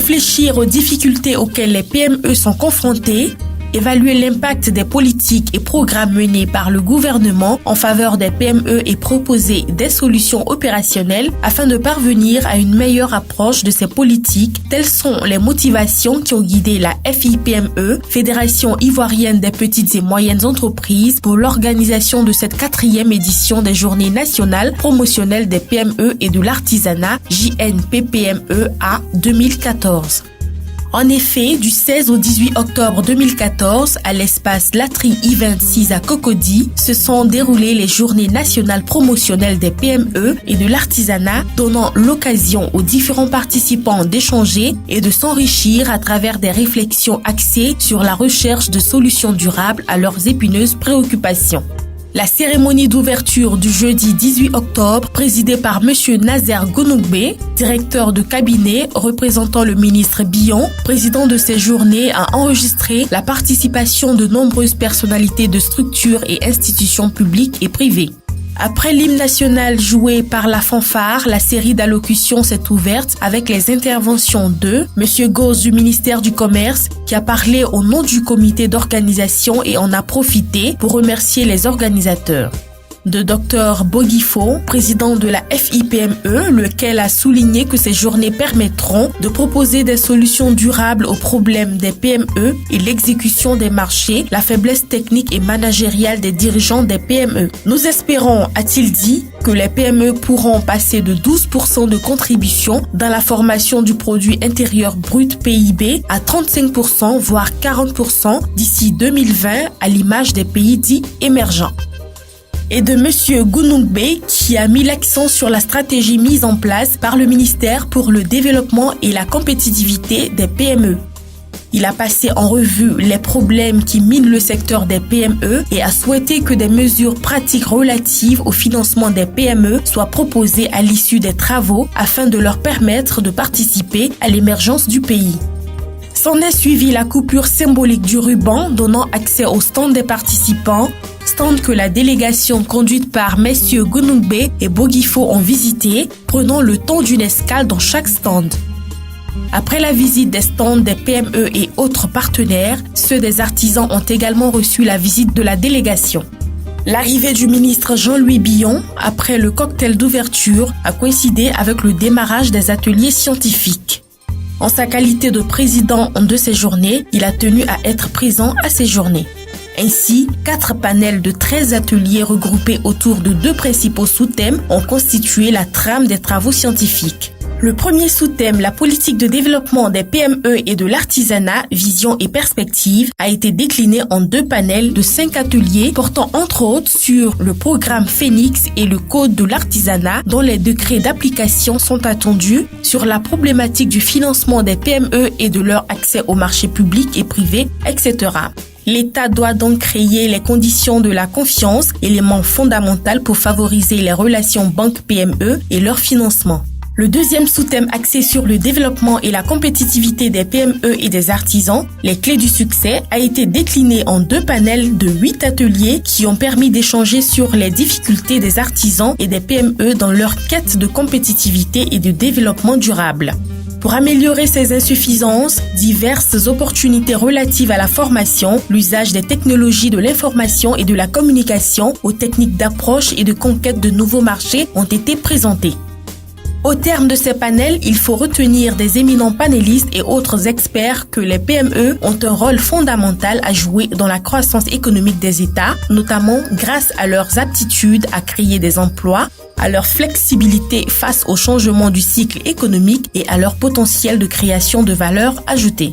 réfléchir aux difficultés auxquelles les PME sont confrontées, évaluer l'impact des politiques et programmes menés par le gouvernement en faveur des PME et proposer des solutions opérationnelles afin de parvenir à une meilleure approche de ces politiques. Telles sont les motivations qui ont guidé la FIPME, Fédération ivoirienne des petites et moyennes entreprises, pour l'organisation de cette 4e édition des Journées nationales promotionnelles des PME et de l'artisanat JNPPMEA 2014. En effet, du 16 au 18 octobre 2014, à l'espace Latry I26 à Cocody, se sont déroulées les Journées nationales promotionnelles des PME et de l'artisanat, donnant l'occasion aux différents participants d'échanger et de s'enrichir à travers des réflexions axées sur la recherche de solutions durables à leurs épineuses préoccupations. La cérémonie d'ouverture du jeudi 18 octobre, présidée par M. Nazer Gounoubé, directeur de cabinet représentant le ministre Billon, président de ces journées, a enregistré la participation de nombreuses personnalités de structures et institutions publiques et privées. Après l'hymne national joué par la fanfare, la série d'allocutions s'est ouverte avec les interventions de M. Gauze du ministère du Commerce, qui a parlé au nom du comité d'organisation et en a profité pour remercier les organisateurs. De Dr Boguifo, président de la FIPME, lequel a souligné que ces journées permettront de proposer des solutions durables aux problèmes des PME et l'exécution des marchés, la faiblesse technique et managériale des dirigeants des PME. Nous espérons, a-t-il dit, que les PME pourront passer de 12% de contribution dans la formation du produit intérieur brut PIB à 35%, voire 40% d'ici 2020, à l'image des pays dits émergents. Et de M. Gounoubé, qui a mis l'accent sur la stratégie mise en place par le ministère pour le développement et la compétitivité des PME. Il a passé en revue les problèmes qui minent le secteur des PME et a souhaité que des mesures pratiques relatives au financement des PME soient proposées à l'issue des travaux afin de leur permettre de participer à l'émergence du pays. S'en est suivi la coupure symbolique du ruban donnant accès au stand des participants, stand que la délégation conduite par messieurs Gounoubé et Boguifo ont visité, prenant le temps d'une escale dans chaque stand. Après la visite des stands des PME et autres partenaires, ceux des artisans ont également reçu la visite de la délégation. L'arrivée du ministre Jean-Louis Billon, après le cocktail d'ouverture, a coïncidé avec le démarrage des ateliers scientifiques. En sa qualité de président de ces journées, il a tenu à être présent à ces journées. Ainsi, 4 panels de 13 ateliers regroupés autour de 2 principaux sous-thèmes ont constitué la trame des travaux scientifiques. Le premier sous-thème, la politique de développement des PME et de l'artisanat, vision et perspective, a été décliné en 2 panels de 5 ateliers portant entre autres sur le programme Phoenix et le code de l'artisanat dont les décrets d'application sont attendus, sur la problématique du financement des PME et de leur accès au marché public et privé, etc. L'État doit donc créer les conditions de la confiance, élément fondamental pour favoriser les relations banque-PME et leur financement. Le deuxième sous-thème axé sur le développement et la compétitivité des PME et des artisans, les clés du succès, a été décliné en 2 panels de 8 ateliers qui ont permis d'échanger sur les difficultés des artisans et des PME dans leur quête de compétitivité et de développement durable. Pour améliorer ces insuffisances, diverses opportunités relatives à la formation, l'usage des technologies de l'information et de la communication, aux techniques d'approche et de conquête de nouveaux marchés ont été présentées. Au terme de ces panels, il faut retenir des éminents panélistes et autres experts que les PME ont un rôle fondamental à jouer dans la croissance économique des États, notamment grâce à leurs aptitudes à créer des emplois, à leur flexibilité face au changement du cycle économique et à leur potentiel de création de valeur ajoutée.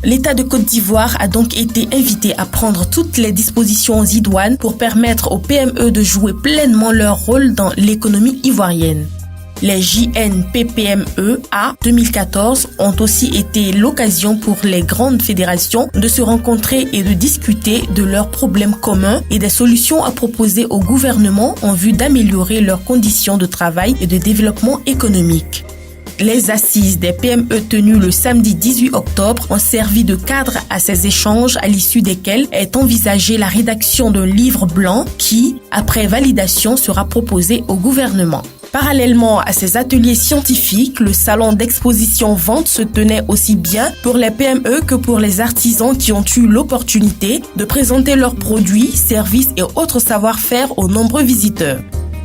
L'État de Côte d'Ivoire a donc été invité à prendre toutes les dispositions idoines pour permettre aux PME de jouer pleinement leur rôle dans l'économie ivoirienne. Les JNPPMEA 2014 ont aussi été l'occasion pour les grandes fédérations de se rencontrer et de discuter de leurs problèmes communs et des solutions à proposer au gouvernement en vue d'améliorer leurs conditions de travail et de développement économique. Les assises des PME tenues le samedi 18 octobre ont servi de cadre à ces échanges à l'issue desquels est envisagée la rédaction d'un livre blanc qui, après validation, sera proposé au gouvernement. Parallèlement à ces ateliers scientifiques, le salon d'exposition-vente se tenait aussi bien pour les PME que pour les artisans qui ont eu l'opportunité de présenter leurs produits, services et autres savoir-faire aux nombreux visiteurs.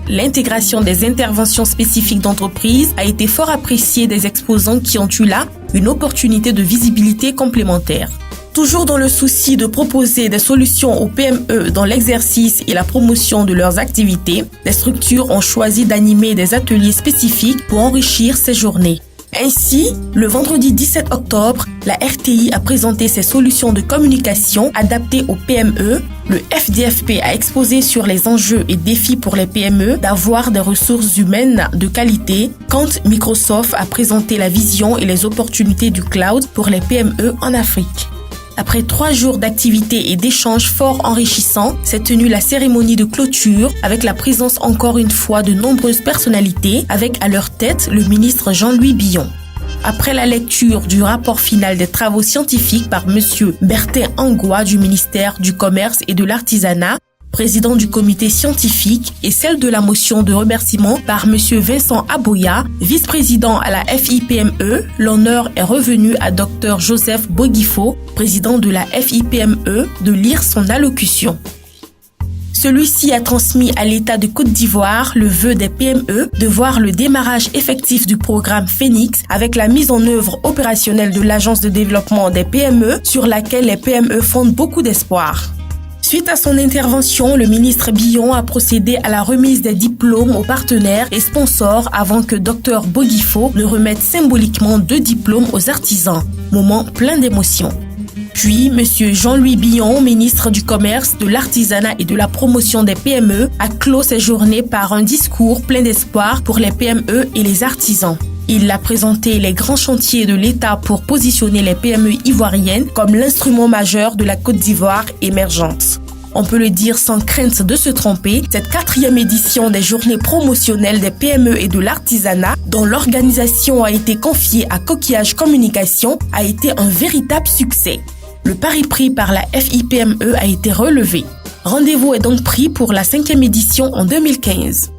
L'intégration des interventions spécifiques d'entreprises a été fort appréciée des exposants qui ont eu là une opportunité de visibilité complémentaire. Toujours dans le souci de proposer des solutions aux PME dans l'exercice et la promotion de leurs activités, les structures ont choisi d'animer des ateliers spécifiques pour enrichir ces journées. Ainsi, le vendredi 17 octobre, la RTI a présenté ses solutions de communication adaptées aux PME. Le FDFP a exposé sur les enjeux et défis pour les PME d'avoir des ressources humaines de qualité, quand Microsoft a présenté la vision et les opportunités du cloud pour les PME en Afrique. Après 3 jours d'activités et d'échanges fort enrichissants, s'est tenue la cérémonie de clôture avec la présence encore une fois de nombreuses personnalités, avec à leur tête le ministre Jean-Louis Billon. Après la lecture du rapport final des travaux scientifiques par M. Bertin Angoua du ministère du Commerce et de l'Artisanat, président du comité scientifique, et celle de la motion de remerciement par M. Vincent Aboya, vice-président à la FIPME, l'honneur est revenu à Dr Joseph Boguifo, président de la FIPME, de lire son allocution. Celui-ci a transmis à l'État de Côte d'Ivoire le vœu des PME de voir le démarrage effectif du programme Phoenix avec la mise en œuvre opérationnelle de l'Agence de développement des PME sur laquelle les PME fondent beaucoup d'espoir. Suite à son intervention, le ministre Billon a procédé à la remise des diplômes aux partenaires et sponsors avant que Dr Boguifo ne remette symboliquement 2 diplômes aux artisans. Moment plein d'émotions. Puis, M. Jean-Louis Billon, ministre du Commerce, de l'Artisanat et de la Promotion des PME, a clos ses journées par un discours plein d'espoir pour les PME et les artisans. Il a présenté les grands chantiers de l'État pour positionner les PME ivoiriennes comme l'instrument majeur de la Côte d'Ivoire émergente. On peut le dire sans crainte de se tromper, cette 4e édition des journées promotionnelles des PME et de l'artisanat, dont l'organisation a été confiée à Coquillage Communication, a été un véritable succès. Le pari pris par la FIPME a été relevé. Rendez-vous est donc pris pour la 5e édition en 2015.